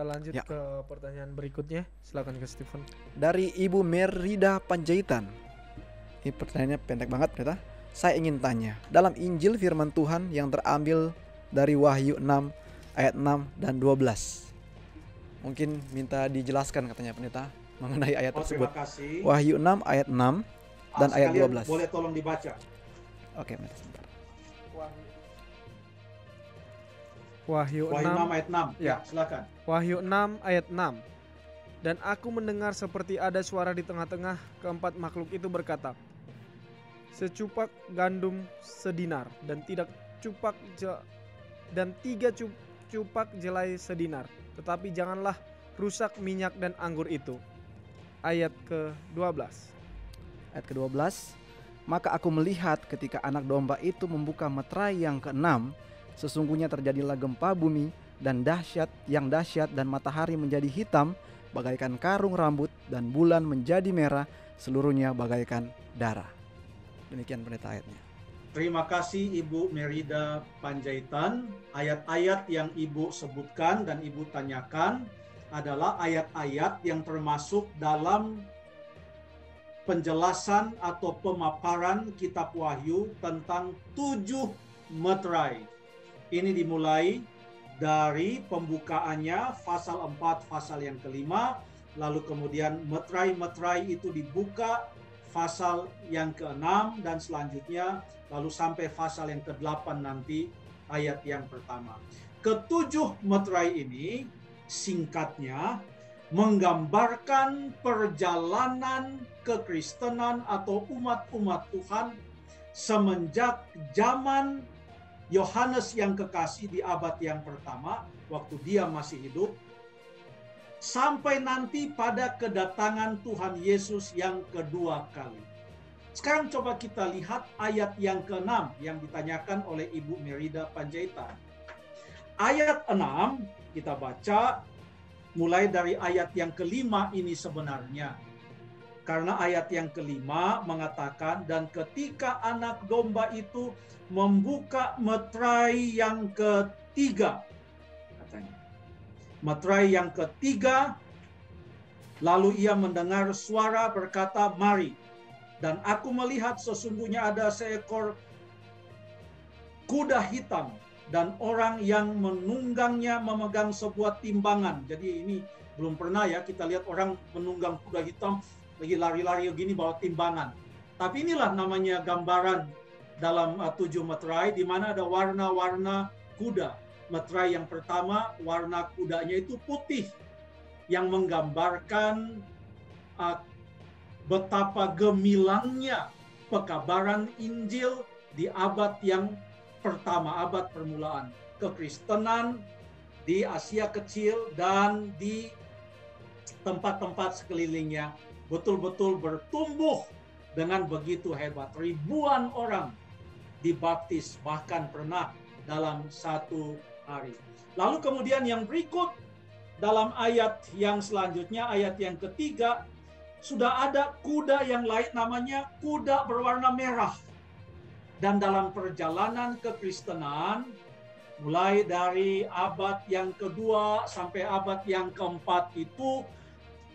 kita lanjut Ya. ke pertanyaan berikutnya. Silakan ke Stephen. Dari Ibu Merida Panjaitan. Ini pertanyaannya pendek banget, pendeta. Saya ingin tanya, dalam Injil firman Tuhan yang terambil dari Wahyu 6 ayat 6 dan 12. Mungkin minta dijelaskan katanya pendeta mengenai ayat tersebut. Terima kasih. Wahyu 6 ayat 6 dan ayat Sekalian 12. boleh tolong dibaca. Oke, pendeta sebentar. Wahyu Wahyu 6 6 ayat 6. Ya. Silakan. Wahyu 6 ayat 6. Dan aku mendengar seperti ada suara di tengah-tengah keempat makhluk itu berkata, secupak gandum sedinar dan tiga cupak jelai sedinar, tetapi janganlah rusak minyak dan anggur itu. Ayat ke-12. Ayat ke-12. Maka aku melihat ketika anak domba itu membuka meterai yang ke-6, sesungguhnya terjadilah gempa bumi dan dahsyat dan matahari menjadi hitam bagaikan karung rambut dan bulan menjadi merah, seluruhnya bagaikan darah. Demikian pendeta ayatnya. Terima kasih Ibu Merida Panjaitan. Ayat-ayat yang Ibu sebutkan dan Ibu tanyakan adalah ayat-ayat yang termasuk dalam penjelasan atau pemaparan kitab Wahyu tentang 7 meterai. Ini dimulai dari pembukaannya pasal 4 pasal yang kelima, lalu kemudian meterai-meterai itu dibuka pasal yang ke-6 dan selanjutnya, lalu sampai pasal yang ke-8 nanti ayat yang pertama. Ketujuh meterai ini singkatnya menggambarkan perjalanan kekristenan atau umat-umat Tuhan semenjak zaman Yohanes yang kekasih di abad yang pertama, waktu dia masih hidup, sampai nanti pada kedatangan Tuhan Yesus yang kedua kali. Sekarang coba kita lihat ayat yang ke-6 yang ditanyakan oleh Ibu Merida Panjaitan. Ayat 6 kita baca mulai dari ayat yang kelima ini sebenarnya. Karena ayat yang kelima mengatakan, dan ketika anak domba itu membuka meterai yang ketiga, katanya. Meterai yang ketiga, lalu ia mendengar suara berkata, mari. Dan aku melihat sesungguhnya ada seekor kuda hitam, dan orang yang menunggangnya memegang sebuah timbangan. Jadi ini belum pernah ya kita lihat orang menunggang kuda hitam, lagi lari-lari begini bawa timbangan. Tapi inilah namanya gambaran dalam 7 meterai, di mana ada warna-warna kuda. Meterai yang pertama, warna kudanya itu putih, yang menggambarkan betapa gemilangnya pekabaran Injil di abad yang pertama, abad permulaan. Kekristenan di Asia Kecil dan di tempat-tempat sekelilingnya betul-betul bertumbuh dengan begitu hebat. Ribuan orang dibaptis bahkan pernah dalam satu hari. Lalu kemudian yang berikut dalam ayat yang selanjutnya, ayat yang ketiga, sudah ada kuda yang lain namanya kuda berwarna merah. Dan dalam perjalanan kekristenan, mulai dari abad yang kedua sampai abad yang keempat itu,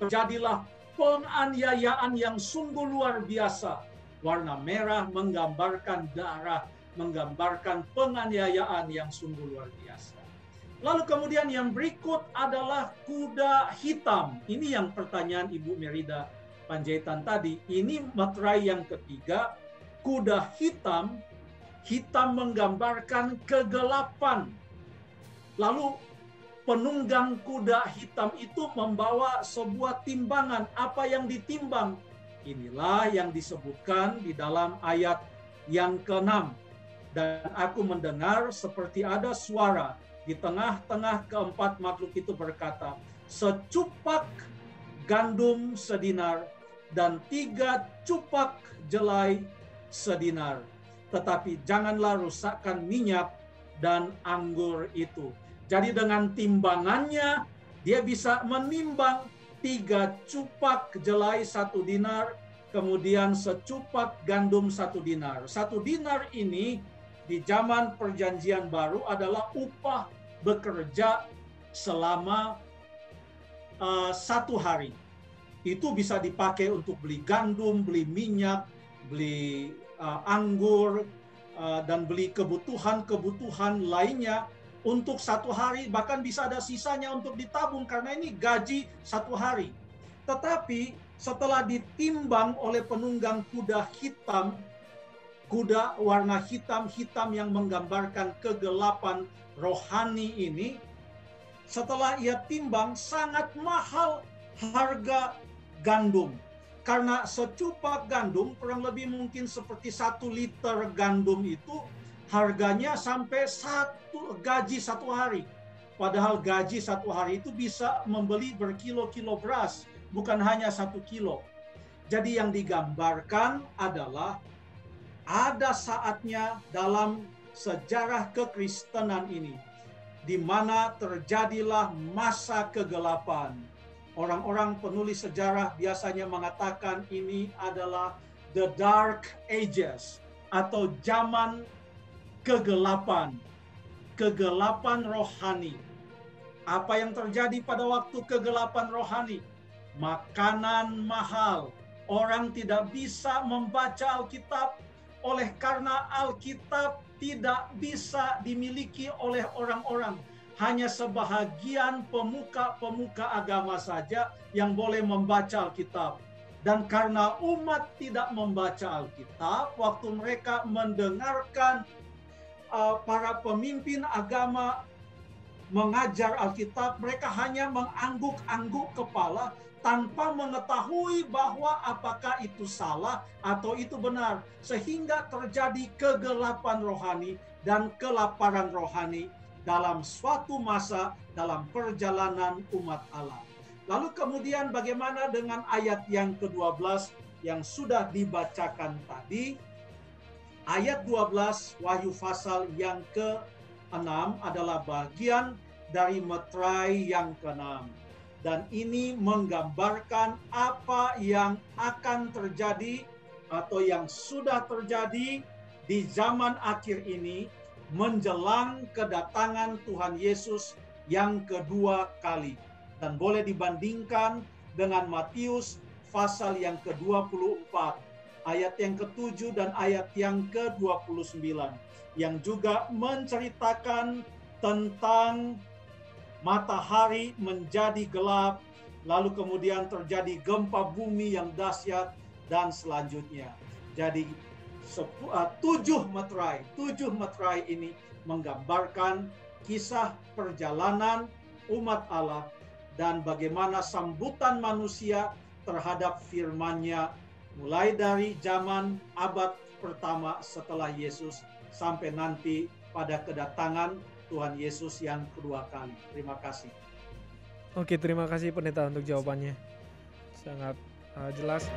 terjadilah penganiayaan yang sungguh luar biasa. Warna merah menggambarkan darah, menggambarkan penganiayaan yang sungguh luar biasa. Lalu kemudian yang berikut adalah kuda hitam. Ini yang pertanyaan Ibu Merida Panjaitan tadi. Ini meterai yang ketiga, kuda hitam. Hitam menggambarkan kegelapan. Lalu penunggang kuda hitam itu membawa sebuah timbangan. Apa yang ditimbang? Inilah yang disebutkan di dalam ayat yang ke-6. Dan aku mendengar seperti ada suara di tengah-tengah keempat makhluk itu berkata, secupak gandum sedinar dan 3 cupak jelai sedinar. Tetapi janganlah rusakkan minyak dan anggur itu. Jadi dengan timbangannya, dia bisa menimbang 3 cupak jelai 1 dinar, kemudian secupak gandum 1 dinar. 1 dinar ini di zaman perjanjian baru adalah upah bekerja selama satu hari. Itu bisa dipakai untuk beli gandum, beli minyak, beli anggur, dan beli kebutuhan-kebutuhan lainnya untuk satu hari. Bahkan bisa ada sisanya untuk ditabung karena ini gaji satu hari. Tetapi setelah ditimbang oleh penunggang kuda hitam, kuda warna hitam yang menggambarkan kegelapan rohani ini, setelah ia timbang sangat mahal harga gandum. Karena secupak gandum, kurang lebih mungkin seperti 1 liter gandum itu, harganya sampai gaji satu hari. Padahal gaji satu hari itu bisa membeli berkilo-kilo beras, bukan hanya 1 kilo. Jadi yang digambarkan adalah ada saatnya dalam sejarah kekristenan ini, di mana terjadilah masa kegelapan. Orang-orang penulis sejarah biasanya mengatakan ini adalah the dark ages atau zaman kegelapan, kegelapan rohani. Apa yang terjadi pada waktu kegelapan rohani? Makanan mahal. Orang tidak bisa membaca Alkitab oleh karena Alkitab tidak bisa dimiliki oleh orang-orang. Hanya sebahagian pemuka-pemuka agama saja yang boleh membaca Alkitab. Dan karena umat tidak membaca Alkitab, waktu mereka mendengarkan para pemimpin agama mengajar Alkitab, mereka hanya mengangguk-angguk kepala tanpa mengetahui bahwa apakah itu salah atau itu benar. Sehingga terjadi kegelapan rohani dan kelaparan rohani dalam suatu masa dalam perjalanan umat Allah. Lalu kemudian bagaimana dengan ayat yang ke-12 yang sudah dibacakan tadi? Ayat 12 Wahyu pasal yang ke-6 adalah bagian dari meterai yang ke-6. Dan ini menggambarkan apa yang akan terjadi atau yang sudah terjadi di zaman akhir ini menjelang kedatangan Tuhan Yesus yang kedua kali. Dan boleh dibandingkan dengan Matius pasal yang ke-24, ayat yang ke-7 dan ayat yang ke-29, yang juga menceritakan tentang matahari menjadi gelap, lalu kemudian terjadi gempa bumi yang dahsyat, dan selanjutnya. Jadi 7 meterai ini menggambarkan kisah perjalanan umat Allah dan bagaimana sambutan manusia terhadap firman-Nya mulai dari zaman abad pertama setelah Yesus sampai nanti pada kedatangan Tuhan Yesus yang kedua kali. Terima kasih. Oke, terima kasih pendeta untuk jawabannya. Sangat jelas.